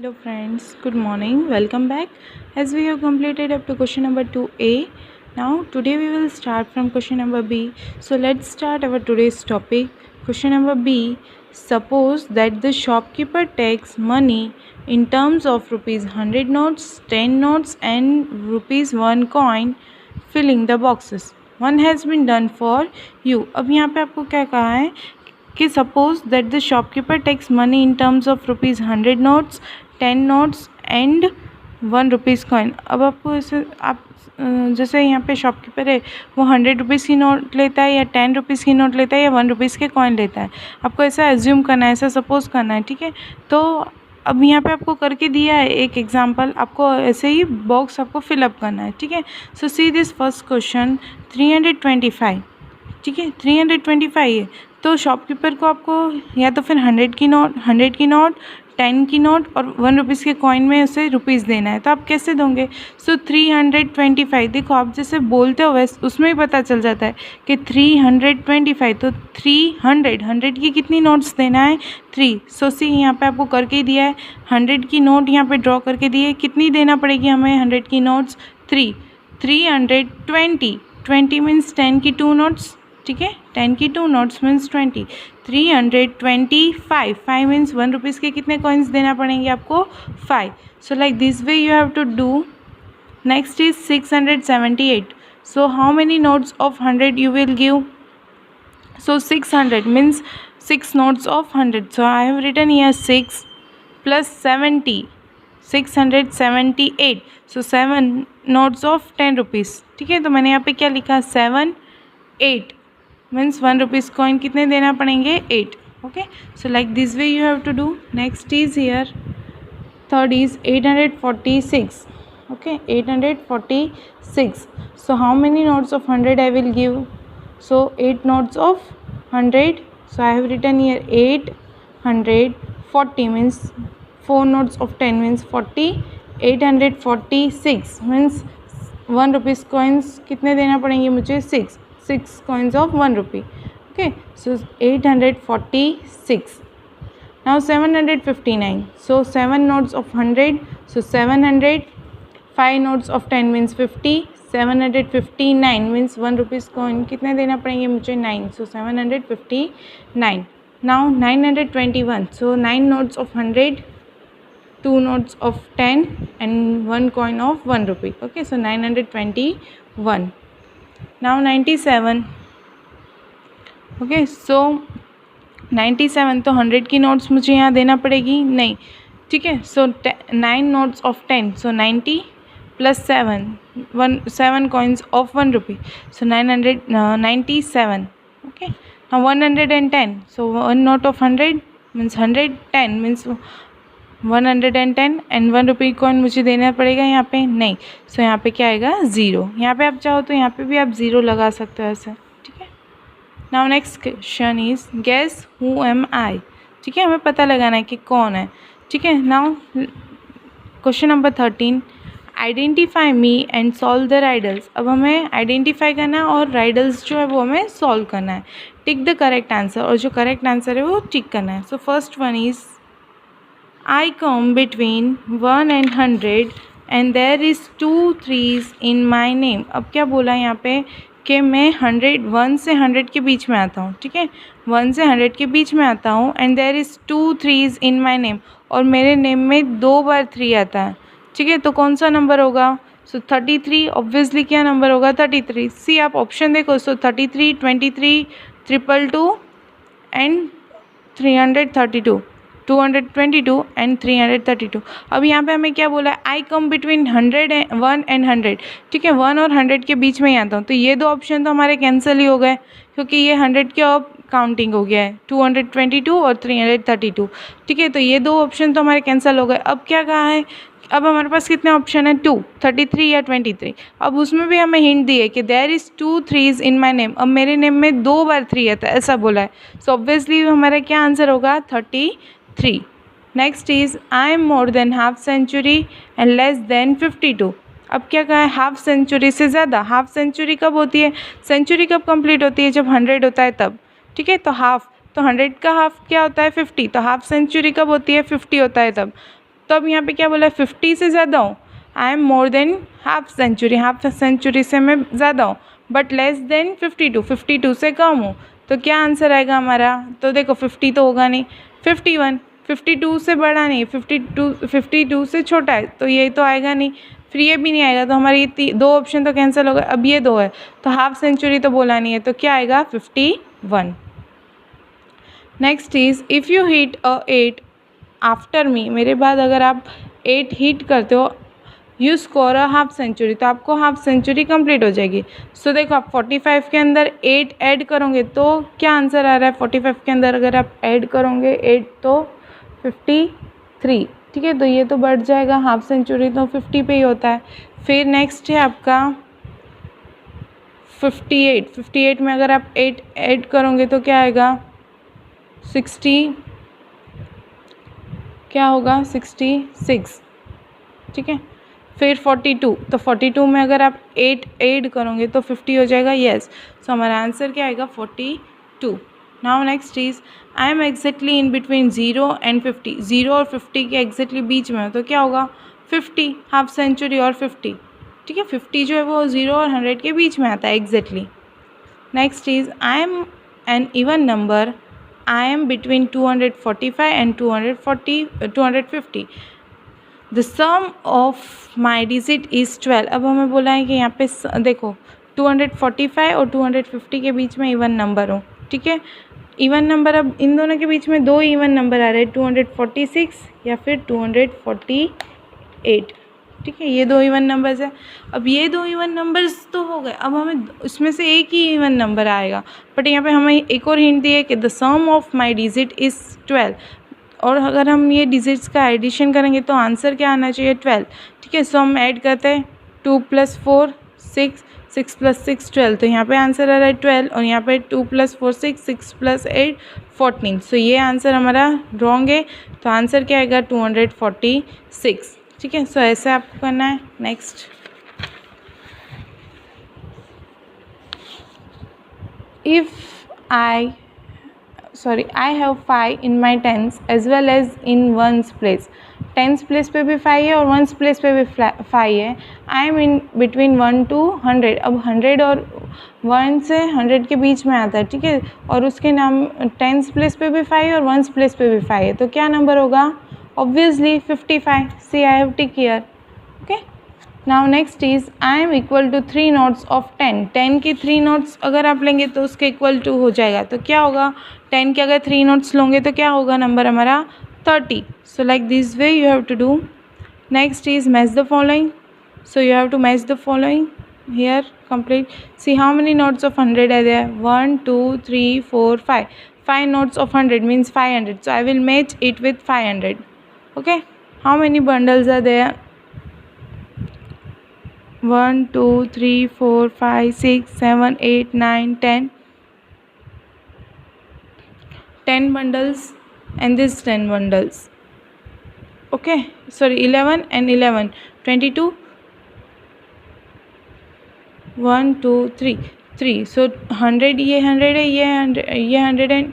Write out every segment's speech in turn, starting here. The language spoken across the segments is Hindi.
Hello friends, good morning. Welcome back. As we have completed up to question number 2a, now today we will start from question number b. So let's start our today's topic. Question number b. Suppose that the shopkeeper takes money in terms of rupees 100 notes, 10 notes and rupees 1 coin, filling the boxes. One has been done for you. अब यहाँ पे आपको क्या कहा है कि suppose that the shopkeeper takes money in terms of rupees 100 notes, 10 notes and 1 rupees coin. अब आपको ऐसे आप जैसे यहाँ पे शॉपकीपर है वो 100 रुपीज़ की नोट लेता है या 10 रुपीज़ की नोट लेता है या 1 रुपीज़ के कॉइन लेता है। आपको ऐसा एज्यूम करना है, ऐसा सपोज करना है, ठीक है। तो अब यहाँ पे आपको करके दिया है एक एग्जांपल, आपको ऐसे ही बॉक्स आपको फिलअप करना है, ठीक है। सो सी दिस फर्स्ट क्वेश्चन 325, ठीक है, 325 है। तो शॉपकीपर को आपको या तो फिर 100 की नोट, 10 की नोट और 1 रुपीज़ के कॉइन में उसे रुपीज़ देना है। तो आप कैसे दोगे? सो 325, देखो आप जैसे बोलते हो वैसे उसमें ही पता चल जाता है कि 325। तो 100 की कितनी नोट्स देना है? 3। सो सी यहाँ पे आपको करके ही दिया है, 100 की नोट यहाँ पे ड्रॉ करके दी है। कितनी देना पड़ेगी हमें 100 की नोट्स? 3। 320 मीन्स 10 की 2 नोट्स, ठीक है, 10 की 2 नोट्स मीन्स 20। 325, 5 मीन्स 1 रुपीज़ के कितने कॉइन्स देना पड़ेंगे आपको? 5। So like this way you have to do. Next is 678. So how many notes of 100 you will give? So 600 means 6 notes of 100. So I have written here 6 plus 70, 678. So 7 notes of 10 rupees, ठीक है। तो मैंने यहाँ पे क्या लिखा? 7, 8 मीन्स 1 रुपीज़ कॉइन कितने देना पड़ेंगे? 8। Okay, so like this way you have to do. Next is here third is 846. Okay, 846. So how many notes of 100 I will give? So 8 notes of 100. So I have written here 840 means 4 notes of 10 means 40. 846 means 1 rupees coins कितने देना पड़ेंगे मुझे? 6 coins of 1 rupee. Okay, so 846. Now 759. So 7 notes of 100. So 700. 5 notes of 10 means 50. 759 means 1 rupees coin कितने देना पड़ेंगे मुझे? 9. So 759. Now 921. So 9 notes of 100, 2 notes of 10 and 1 coin of 1 rupee. Okay, so 921. Now 97. Okay, सो 97 तो 100 की नोट्स मुझे यहाँ देना पड़ेगी नहीं, ठीक है। सो 9 notes of 10. So 90 plus 7 coins of 1 rupee. So 997. Okay, now 110. So 1 note of 100 means 110 means 110 and 1 rupee coin मुझे देना पड़ेगा यहाँ पे नहीं। सो यहाँ पे क्या आएगा? 0। यहाँ पे आप चाहो तो यहाँ पे भी आप 0 लगा सकते हो ऐसे, ठीक है। Now next question is guess who am I, ठीक है, हमें पता लगाना है कि कौन है, ठीक है। Now question number 13, identify me and solve the riddles. अब हमें आइडेंटिफाई करना है और राइडल्स जो है वो हमें सॉल्व करना है। टिक द करेक्ट आंसर, और जो करेक्ट आंसर है वो टिक करना है। So first one is I come between 1 and 100 and there is 2 3s in my name. अब क्या बोला यहाँ पे कि मैं 1 से 100 के बीच में आता हूँ, ठीक है, 1 से 100 के बीच में आता हूँ and there is 2 3s in my name, और मेरे नेम में 2 बार 3 आता है, ठीक है। तो कौन सा नंबर होगा? सो 33, ऑब्वियसली क्या नंबर होगा? 33। सी आप ऑप्शन देखो, सो 33, 23, 222 एंड 332, 222 एंड 332। अब यहाँ पे हमें क्या बोला है? आई कम बिटवीन 1 एंड 100, ठीक है, 1 और 100 के बीच में ही आता हूँ। तो ये 2 ऑप्शन तो हमारे कैंसिल ही हो गए क्योंकि ये 100 के अब काउंटिंग हो गया है, 222 और 332, ठीक है। तो ये 2 ऑप्शन तो हमारे कैंसिल हो गए। अब क्या कहा है? अब हमारे पास कितने ऑप्शन है? 2, 33 या 23। अब उसमें भी हमें हिंट दी है कि there is 2 3s in my name. अब मेरे नेम में 2 बार 3 आता है, ऐसा बोला है। सो ऑब्वियसली हमारा क्या आंसर होगा? 33। Next is I am more than half century and less than 52। अब क्या कहा है? हाफ सेंचुरी से ज़्यादा। हाफ सेंचुरी कब होती है? सेंचुरी कब कंप्लीट होती है? जब 100 होता है तब, ठीक है। तो हाफ, तो 100 का हाफ क्या होता है? 50। तो हाफ सेंचुरी कब होती है? 50 होता है तब। तो अब यहाँ पे क्या बोला है, 50 से ज़्यादा हूँ, I am more than half century से मैं ज़्यादा हूँ, बट लेस देन 52 से कम हूँ। तो क्या आंसर आएगा हमारा, तो देखो 50 तो होगा नहीं, 51, 52 से बड़ा नहीं, 52 से छोटा है, तो ये तो आएगा नहीं, फिर ये भी नहीं आएगा, तो हमारी दो ऑप्शन तो कैंसिल हो गए। अब ये दो है, तो हाफ सेंचुरी तो बोला नहीं है, तो क्या आएगा 51। Next is if you hit a 8 after me, मेरे बाद अगर आप 8 हिट करते हो, you score a half century, तो आपको हाफ सेंचुरी कंप्लीट हो जाएगी। सो देखो आप 45 के अंदर 8 ऐड करोगे तो क्या आंसर आ रहा है, 45 के अंदर अगर आप ऐड करोगे 8 तो 53, ठीक है, तो ये तो बढ़ जाएगा, हाफ सेंचुरी तो 50 पे ही होता है। फिर नेक्स्ट है आपका 58 में अगर आप 8 ऐड करोगे तो क्या आएगा 60, क्या होगा 66, ठीक है। फिर 42, तो 42 में अगर आप 8 ऐड करोगे तो 50 हो जाएगा, येस। सो हमारा आंसर क्या आएगा 42। Now next is I am exactly in between 0 and 50, 0 और 50 के एग्जैक्टली बीच में हो, तो क्या होगा 50, हाफ सेंचुरी और 50, ठीक है, 50 जो है वो 0 और 100 के बीच में आता है exactly. Next is I am an even number, I am between 245 and 250, the sum of my digit is 12। अब हमें बोला है कि यहाँ पे देखो 245 और 250 के बीच में इवन नंबर हो, ठीक है, इवन नंबर, अब इन दोनों के बीच में दो इवन नंबर आ रहे हैं, 246 या फिर 248, ठीक है, ये दो इवन नंबर्स है। अब ये दो इवन नंबर्स तो हो गए, अब हमें उसमें से एक ही इवन नंबर आएगा, बट यहाँ पे हमें एक और हिंट दिए कि the sum of my digit is 12, और अगर हम ये डिजिट्स का एडिशन करेंगे तो आंसर क्या आना चाहिए 12, ठीक है। सो हम ऐड करते हैं 2 + 4 6, 6 + 6 12, तो यहाँ पे आंसर आ रहा है 12, और यहाँ पे 2 + 4 6, 6 + 8 14, सो ये आंसर हमारा रॉन्ग है, तो आंसर क्या आएगा 246, ठीक है। सो ऐसे आपको करना है। Next, if I have 5 in my tens as well as in ones place, tens place पे भी 5 है और वंस प्लेस पे भी 5 है। I am in between 1 to 100, अब 100 और 1 से 100 के बीच में आता है, ठीक है, और उसके नाम टेंस प्लेस पे भी 5 और वंस प्लेस पे भी 5 है, तो क्या नंबर होगा, obviously 55, see I have tick here, okay. Now next is I am equal to 3 notes of 10, 10 की 3 नोट्स अगर आप लेंगे तो उसके इक्वल टू हो जाएगा, तो क्या होगा 10 के अगर 3 नोट्स लोगे तो क्या होगा नंबर हमारा 30, so like this way you have to do. Next is match the following, so you have to match the following here complete, see how many notes of 100 are there, 1 2 3 4 5, 5 notes of 100 means 500, so I will match it with 500, okay. How many bundles are there, 1 2 3 4 5 6 7 8 9 10, 10 bundles and this 10 bundles, okay, sorry 11 and 11 22, 1 2 3 3, so 100 ये 100 है, ये 110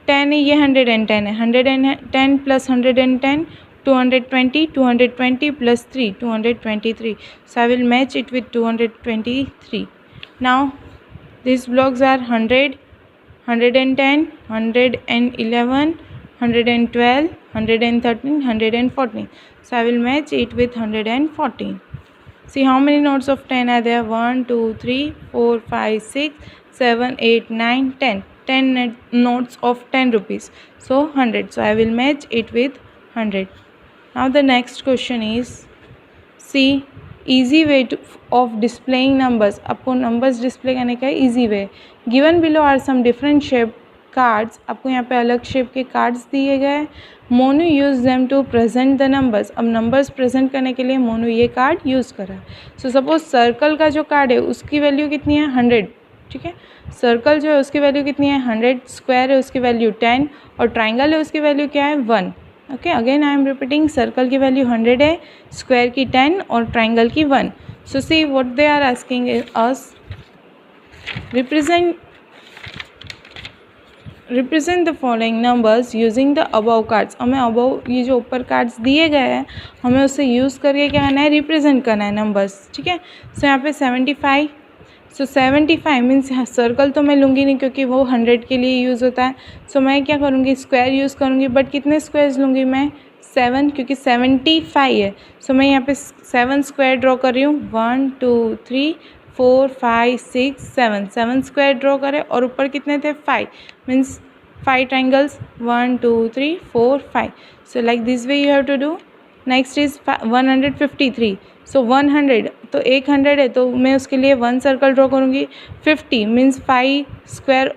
है, ये 110 है, 110 plus 110 220, 220 plus 3 223, so I will match it with 223. Now these blocks are 100, 110, 111, 112, 113, 114, so I will match it with 114. See how many notes of 10 are there, 1 2 3 4 5 6 7 8 9 10, 10 notes of 10 rupees, so 100, so I will match it with 100. Now the next question is, see easy way of displaying numbers, आपको numbers display करने का easy way, given below are some different shape cards, आपको यहाँ पे अलग शेप के कार्ड्स दिए गए, मोनू use them to present the numbers, अब नंबर्स प्रेजेंट करने के लिए मोनू ये कार्ड यूज़ करा है। सो सपोज सर्कल का जो कार्ड है उसकी वैल्यू कितनी है 100, ठीक है, सर्कल जो है उसकी वैल्यू कितनी है 100, स्क्वायर है उसकी वैल्यू 10 और ट्राइंगल है उसकी वैल्यू क्या है 1, okay. Again I am repeating, circle की वैल्यू 100 है, स्क्वायर की 10 और ट्राइंगल की 1। So see what they are asking us, represent represent the following numbers using the above cards. हमें अबव ये जो ऊपर कार्ड्स दिए गए हैं हमें उसे यूज़ करके क्या करना है, रिप्रेजेंट करना है नंबर्स, ठीक है। सो यहाँ पे 75, सो 75 मीन्स सर्कल तो मैं लूँगी नहीं क्योंकि वो 100 के लिए यूज़ होता है। सो मैं क्या करूँगी, स्क्वायर यूज़ करूँगी, बट कितने स्क्वायर्स लूँगी मैं, 7, क्योंकि 75 है। सो मैं यहाँ पे 7 स्क्वायर ड्रॉ कर रही हूँ, 1 2 3 4 5 6 7, 7 स्क्वायर ड्रॉ करें और ऊपर कितने थे, 5, means 5 triangles, 1 2 3 4 5। So like this way you have to do. Next is 153, सो 100 तो 100 है तो मैं उसके लिए 1 सर्कल ड्रॉ करूँगी, 50 मीन्स 5 स्क्वायर,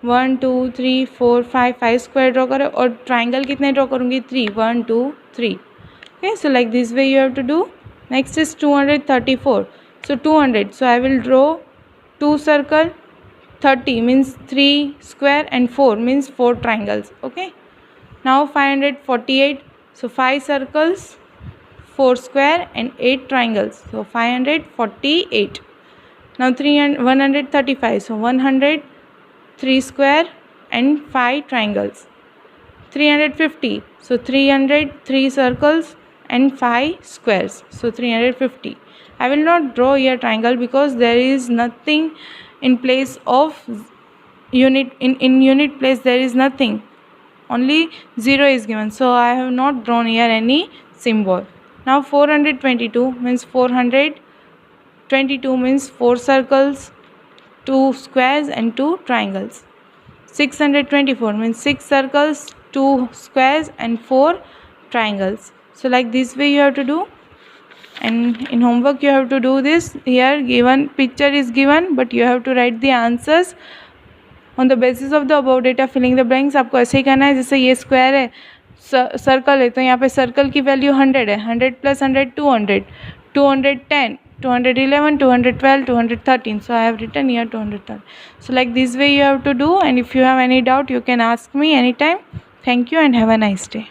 1 2 3 4 5, 5 स्क्वायर ड्रॉ करें और ट्राइंगल कितने ड्रॉ करूँगी, 3, 1 2 3। Okay, so like this way you have to do. Next is 234, so 200, so I will draw 2 circle, 30 means 3 square and 4 means 4 triangles. Okay, now 548, so 5 circles, 4 square and 8 triangles, so 548. Now 135, so 100, 3 square and 5 triangles. 350, so 300, 3 circles and 5 squares, so 350. I will not draw here triangle because there is nothing in place of unit. In unit place there is nothing, only 0 is given, so I have not drawn here any symbol. Now 422 means 422 means 4 circles, 2 squares and 2 triangles. 624 means 6 circles, 2 squares and 4 triangles. So like this way you have to do, and in homework you have to do this. Here given picture is given but you have to write the answers on the basis of the above data, filling the blanks. आपको ऐसे ही करना है, जैसे ये स्क्वायर है, सर्कल है, तो यहाँ पे सर्कल की वैल्यू 100 है, 100 + 100 200, 210, 211, 212, 213, so I have written here 213. So like this way you have to do, and if you have any doubt you can ask me anytime. Thank you and have a nice day.